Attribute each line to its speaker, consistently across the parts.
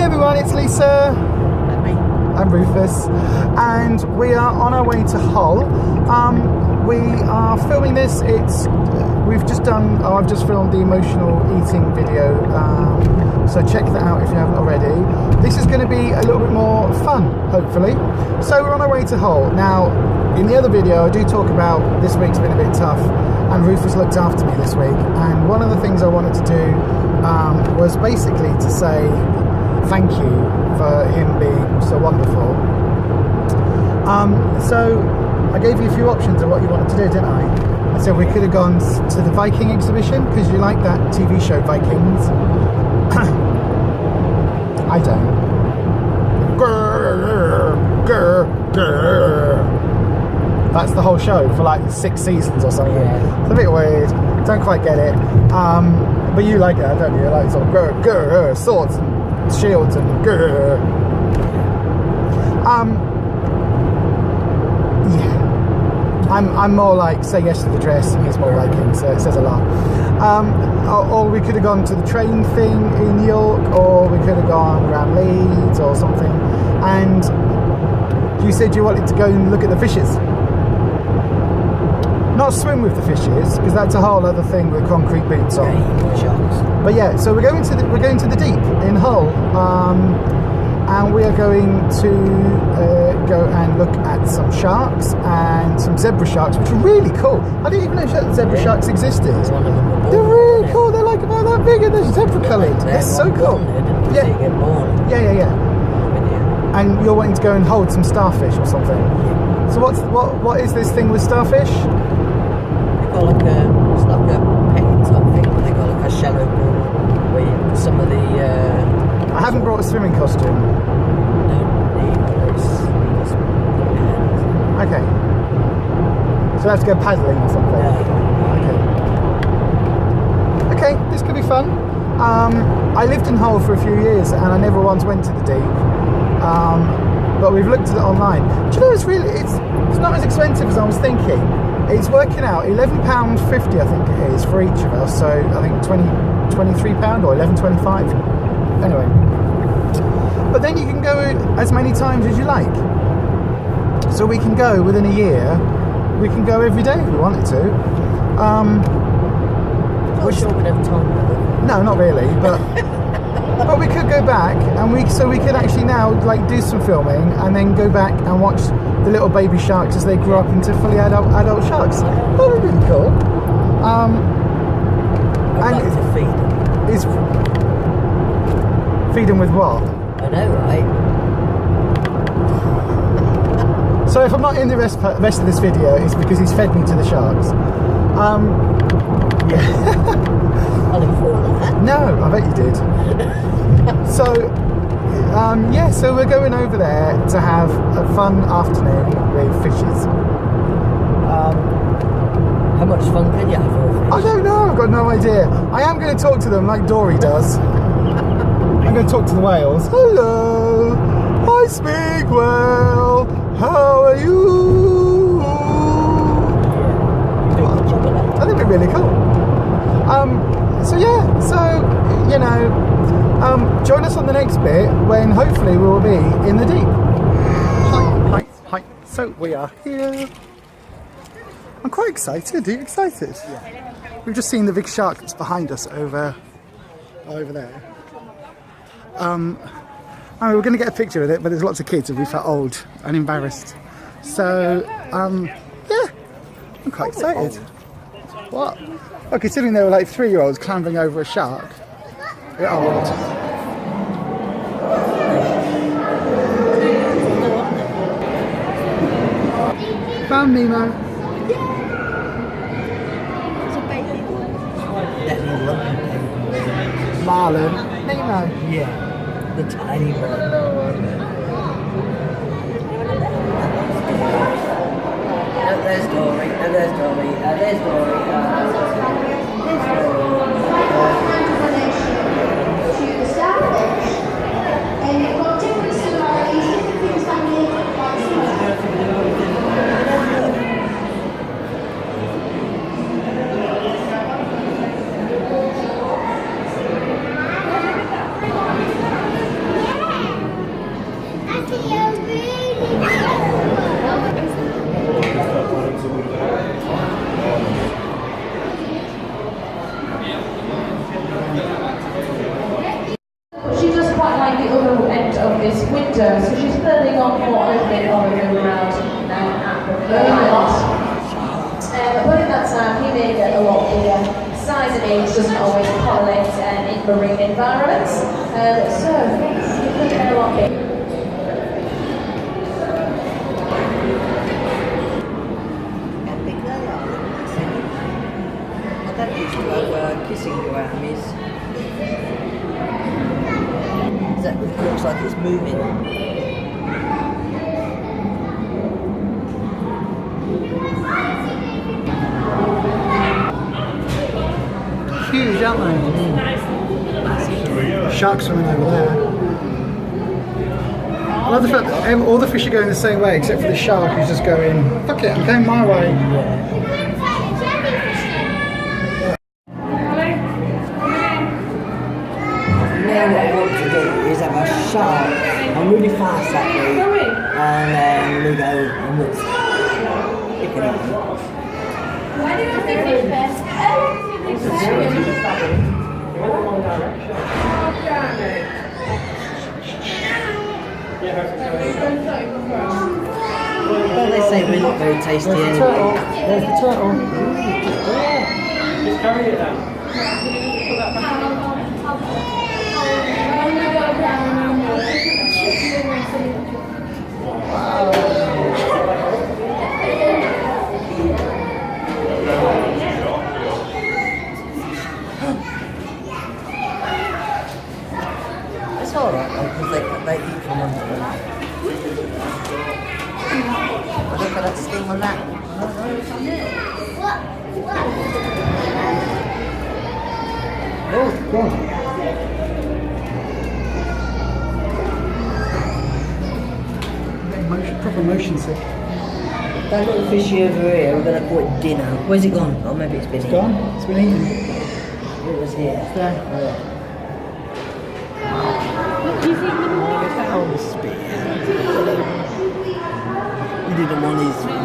Speaker 1: everyone, it's Lisa.
Speaker 2: And me.
Speaker 1: I'm Ruffus, and we are on our way to Hull. We are filming this. I've just filmed the emotional eating video, so check that out if you haven't already. This is going to be a little bit more fun, hopefully. So we're on our way to Hull. Now, in the other video, I do talk about this week's been a bit tough, and Ruffus looked after me this week. And one of the things I wanted to do was basically to say thank you for him being so wonderful. So I gave you a few options of what you wanted to do, didn't I? I said we could have gone to the Viking exhibition, because you like that TV show Vikings. I don't. That's the whole show for like 6 seasons or something. Yeah. It's a bit weird. Don't quite get it. But you like it, don't you? You like sort of swords and shields and yeah. I'm more like say yes to the dress, and he's more Viking, so it says a lot. Or we could have gone to the train thing in York, or we could have gone around Leeds or something. And you said you wanted to go and look at the fishes. Not swim with the fishes, because that's a whole other thing with concrete boots on. But yeah, so we're going to the deep in Hull, and we are going to go and look at some sharks and some zebra sharks, which are really cool. I didn't even know that zebra sharks existed.
Speaker 2: One of them were born,
Speaker 1: they're really cool. They're like about that big, and they're zebra coloured. They're so cool.
Speaker 2: Yeah. Get born.
Speaker 1: Yeah. And you're wanting to go and hold some starfish or something. Yeah. So what is this thing with starfish?
Speaker 2: It's like a petting type thing. They got like a shallow pool where you put some of the.
Speaker 1: I haven't brought a swimming costume. Okay. So let's go paddling or something. Yeah. Okay, this could be fun. I lived in Hull for a few years, and I never once went to the deep. But we've looked at it online. Do you know it's not as expensive as I was thinking. It's working out £11.50, I think it is, for each of us. So I think £23 or £11.25. Anyway, but then you can go as many times as you like. So we can go within a year. We can go every day if we wanted to.
Speaker 2: Not sure we'd have time though.
Speaker 1: No, not really. But but we could go back, and we could actually now like do some filming, and then go back and watch the little baby sharks as they grow up into fully adult sharks. That would be really cool.
Speaker 2: I'd like to feed them.
Speaker 1: Feed them with what?
Speaker 2: I know, right?
Speaker 1: So if I'm not in the rest of this video, it's because he's fed me to the sharks. Yeah.
Speaker 2: I didn't thought that.
Speaker 1: No, I bet you did. So, yeah, so we're going over there to have a fun afternoon with fishes.
Speaker 2: How much fun can you have with fish?
Speaker 1: I don't know, I've got no idea. I am going to talk to them like DORY does. I'm going to talk to the whales. Hello, I speak well. How are you? I think it'd be really cool. So yeah, you know, join us on the next bit when hopefully we will be in the deep. Hi. So we are here. I'm quite excited. Are you excited? Yeah. We've just seen the big shark that's behind us over there. We're going to get a picture with it, but there's lots of kids and we felt old and embarrassed. So, yeah, I'm quite excited. What? Oh, considering they were like 3-year-olds clambering over a shark. A bit old. Found Nemo.
Speaker 3: It's a baby one.
Speaker 1: Marlin. Nemo.
Speaker 2: Yeah. The tiny one. There's Dory. There's Dory. There's Dory.
Speaker 4: To the starfish, and they've got different similarities, different things that make it quite similar.
Speaker 5: window, so she's planning on what has been on the around now at the moment. But in that time, he may get a lot bigger. Size and age doesn't always correlate in marine environments. So, yes, he could get a lot bigger.
Speaker 2: How big they are, I don't used to have kissing gouramis. That looks like it's moving.
Speaker 1: Huge, aren't they? Sharks swimming over there. I love the fact that all the fish are going the same way except for the shark who's just going, fuck it, I'm going my way.
Speaker 2: Now what I want to do is have a shark and really fast that way, and then we go and look. Pick it up.
Speaker 3: Why do you have to fish first?
Speaker 2: Well, they say we're not very tasty anyway.
Speaker 1: There's the turtle.
Speaker 6: Just carry it down.
Speaker 2: It's alright though, because they eat from under them. Look at that sting on that.
Speaker 1: Oh, God. Proper motion sick.
Speaker 2: That little fishy over here, we're going to call it dinner. Where's it gone? Oh, maybe it's been
Speaker 1: It's
Speaker 2: here.
Speaker 1: gone. It's been eaten.
Speaker 2: It was here.
Speaker 1: It's there.
Speaker 2: Oh, spit. He didn't want his spit.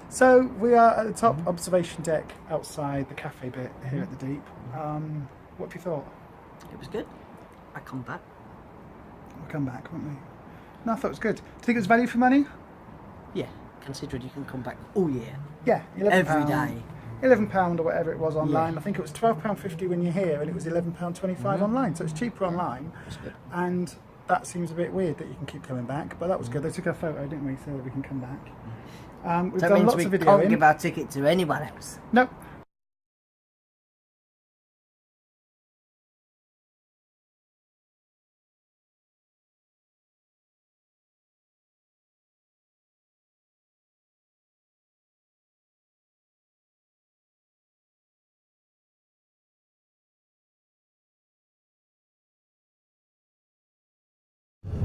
Speaker 1: So we are at the top observation deck outside the cafe bit here at the Deep. What have you thought?
Speaker 2: It was good. I come back.
Speaker 1: We'll come back, won't we? No, I thought it was good. Do you think it was value for money?
Speaker 2: Yeah, considering you can come back all year.
Speaker 1: Yeah,
Speaker 2: Every day.
Speaker 1: £11 or whatever it was online. I think it was £12.50 when you're here, and it was £11.25 online. So it's cheaper online.
Speaker 2: That's good.
Speaker 1: And that seems a bit weird that you can keep coming back, but that was good. They took a photo, didn't we, so that we can come back. We've
Speaker 2: That
Speaker 1: done
Speaker 2: means
Speaker 1: lots
Speaker 2: we
Speaker 1: of
Speaker 2: can't
Speaker 1: videoing.
Speaker 2: give our ticket to anyone else.
Speaker 1: Nope.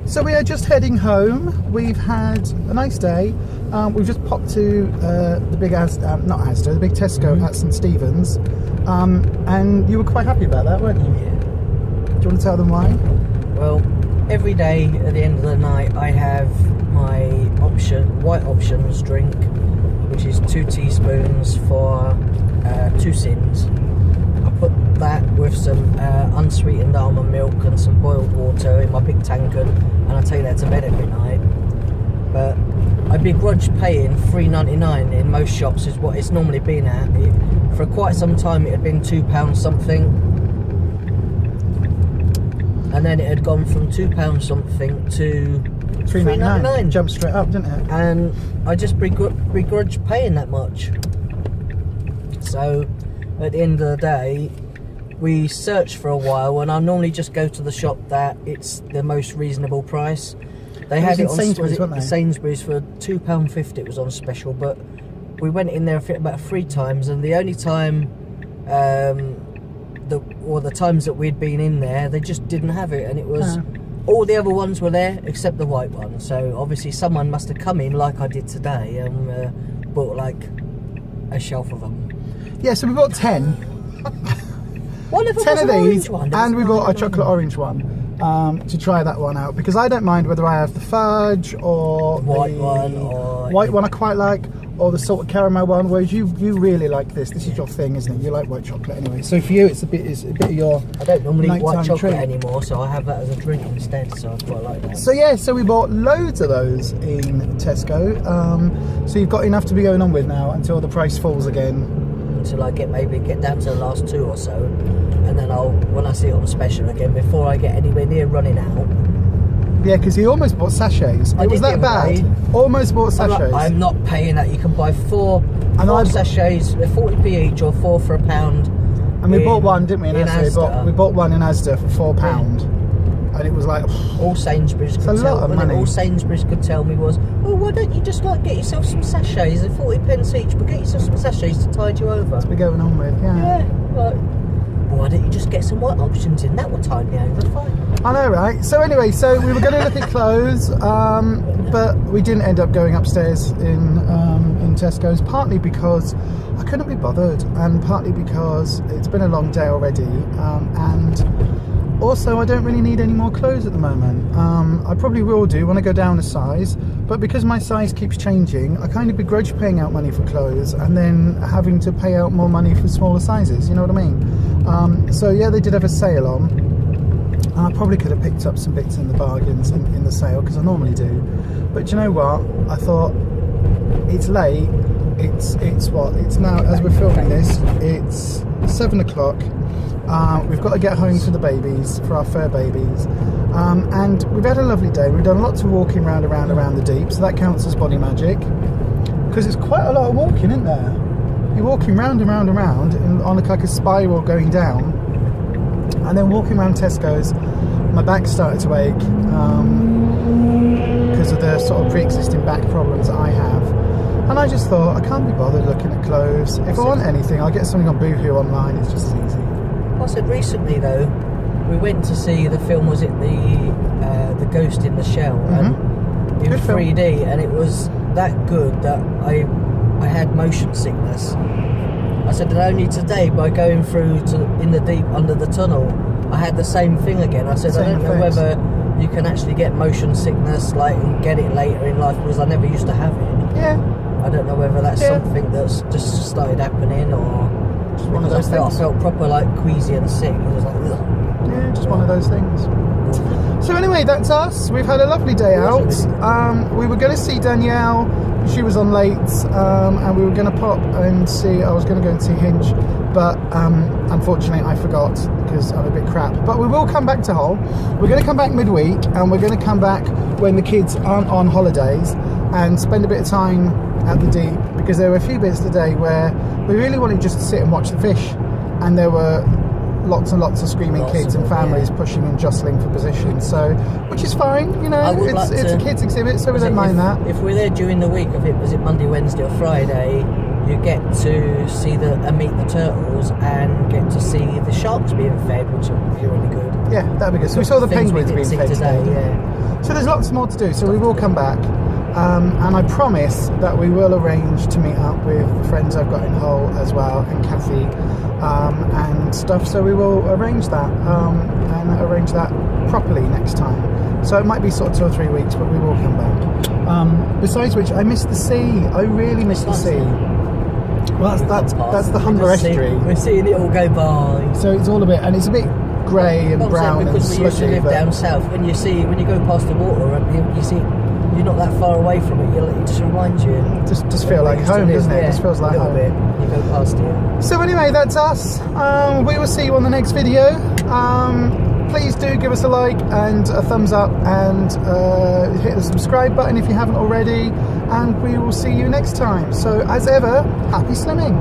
Speaker 1: So we are just heading home. We've had a nice day. We've just popped to the big the big Tesco at St Stephen's, and you were quite happy about that, weren't you?
Speaker 2: Yeah.
Speaker 1: Do you want to tell them why?
Speaker 2: Well, every day at the end of the night, I have my white options drink, which is 2 teaspoons for 2 sins. I put that with some unsweetened almond milk and some boiled water in my big tankard, and I take that to bed every night. But I begrudge paying $3.99 in most shops, is what it's normally been at. For quite some time it had been £2 something, and then it had gone from £2 something to $3.99.
Speaker 1: Jumped straight up, didn't it?
Speaker 2: And I just begrudge paying that much. So at the end of the day, we searched for a while, and I normally just go to the shop that it's the most reasonable price. They had it on
Speaker 1: Sainsbury's, weren't they?
Speaker 2: Sainsbury's for £2.50. It was on special, but we went in there about 3 times, and the only time, the times that we'd been in there, they just didn't have it, and it was all the other ones were there except the white one. So obviously someone must have come in like I did today and bought like a shelf of them.
Speaker 1: Yeah, so we bought 10.
Speaker 2: One of them
Speaker 1: 10
Speaker 2: was
Speaker 1: of
Speaker 2: an
Speaker 1: these,
Speaker 2: orange one. There
Speaker 1: and
Speaker 2: was
Speaker 1: we
Speaker 2: an
Speaker 1: bought a
Speaker 2: orange
Speaker 1: chocolate
Speaker 2: one.
Speaker 1: orange one to try that one out, because I don't mind whether I have the fudge or
Speaker 2: White
Speaker 1: the
Speaker 2: one or
Speaker 1: white one I quite like, or the salted caramel one, whereas you really like this. This is your thing, isn't it? You like white chocolate anyway. So for you, it's a bit of your
Speaker 2: I don't normally eat white
Speaker 1: nighttime
Speaker 2: chocolate
Speaker 1: treat.
Speaker 2: anymore, so I have that as a drink instead. So I quite like that.
Speaker 1: So yeah, so we bought loads of those in Tesco. So you've got enough to be going on with now until the price falls again.
Speaker 2: Until I maybe get down to the last 2 or so, and then when I see it on special again, before I get anywhere near running out.
Speaker 1: Yeah, because he almost bought sachets. It was that bad. Almost bought sachets.
Speaker 2: I'm not paying that. You can buy four sachets, they're 40p each, or 4 for £1.
Speaker 1: And we bought one, didn't we? In Asda. We bought one in Asda for £4, and it was like
Speaker 2: all Sainsbury's could tell. All Sainsbury's could tell me was, oh, why don't you just get yourself some sachets? They're 40p each, but get yourself some sachets to tide you over.
Speaker 1: That's what we're going on with, yeah.
Speaker 2: Why don't you just get some white options in? That will tide me over fine.
Speaker 1: I know, right? So anyway, we were going to look at clothes, but we didn't end up going upstairs in Tesco's, partly because I couldn't be bothered, and partly because it's been a long day already, and also I don't really need any more clothes at the moment. I probably will do when I go down a size, but because my size keeps changing, I kind of begrudge paying out money for clothes and then having to pay out more money for smaller sizes, you know what I mean? So yeah, they did have a sale on. I probably could have picked up some bits in the bargains in the sale, because I normally do. But do you know what? I thought, it's late. It's what? It's now, as we're filming this, it's 7 o'clock. We've got to get home for the babies, for our fur babies. And we've had a lovely day. We've done lots of walking around the deep, so that counts as body magic. Because it's quite a lot of walking, isn't there? You're walking round and round and round on like a spiral going down. And then walking around Tesco's, my back started to ache because of the sort of pre-existing back problems that I have. And I just thought, I can't be bothered looking at clothes. If I want anything, I'll get something on Boohoo online. It's just as easy.
Speaker 2: I said recently though, we went to see the film. Was it the Ghost in the Shell? And it was 3D, and it was that good that I had motion sickness. I said that only today, by going through in the deep under the tunnel, I had the same thing again. I said, I don't know whether you can actually get motion sickness and get it later in life, because I never used to have it.
Speaker 1: Yeah.
Speaker 2: I don't know whether that's something that's just started happening, or just one of those things. I felt proper queasy and sick. It was like, ugh.
Speaker 1: Yeah, just one of those things. So anyway, that's us. We've had a lovely day out. We were going to see Danielle. She was on late, and we were going to pop and see. I was going to go and see Hinge, but unfortunately I forgot because I'm a bit crap. But we will come back to Hull. We're going to come back midweek, and we're going to come back when the kids aren't on holidays and spend a bit of time at the deep, because there were a few bits today where we really wanted just to sit and watch the fish, and there were lots and lots of screaming kids and families pushing and jostling for position, so which is fine, you know. It's a kids exhibit, so we don't mind that.
Speaker 2: If we're there during the week, if it was Monday, Wednesday or Friday, you get to see meet the turtles and get to see the sharks being fed, which would be really good.
Speaker 1: Yeah, that'd be good. So we saw the penguins being fed
Speaker 2: today. Yeah.
Speaker 1: So there's lots more to do, so we will come back. And I promise that we will arrange to meet up with friends I've got in Hull as well, and Kathy, and stuff. So we will arrange that, and arrange that properly next time. So it might be sort of 2 or 3 weeks, but we will come back. Besides which, I miss the sea. I really miss the sea. Well, that's the Humber Estuary.
Speaker 2: We're seeing it all go by.
Speaker 1: So it's all a bit, and it's a bit grey and brown and sludgy.
Speaker 2: Because we used to live down south. When you go past the water, you see. You're not that far away from it. It just reminds you.
Speaker 1: Just feel like home, doesn't it? It just feels like home.
Speaker 2: Bit. You go past it.
Speaker 1: So anyway, that's us. We will see you on the next video. Please do give us a like and a thumbs up, and hit the subscribe button if you haven't already. And we will see you next time. So as ever, happy slimming.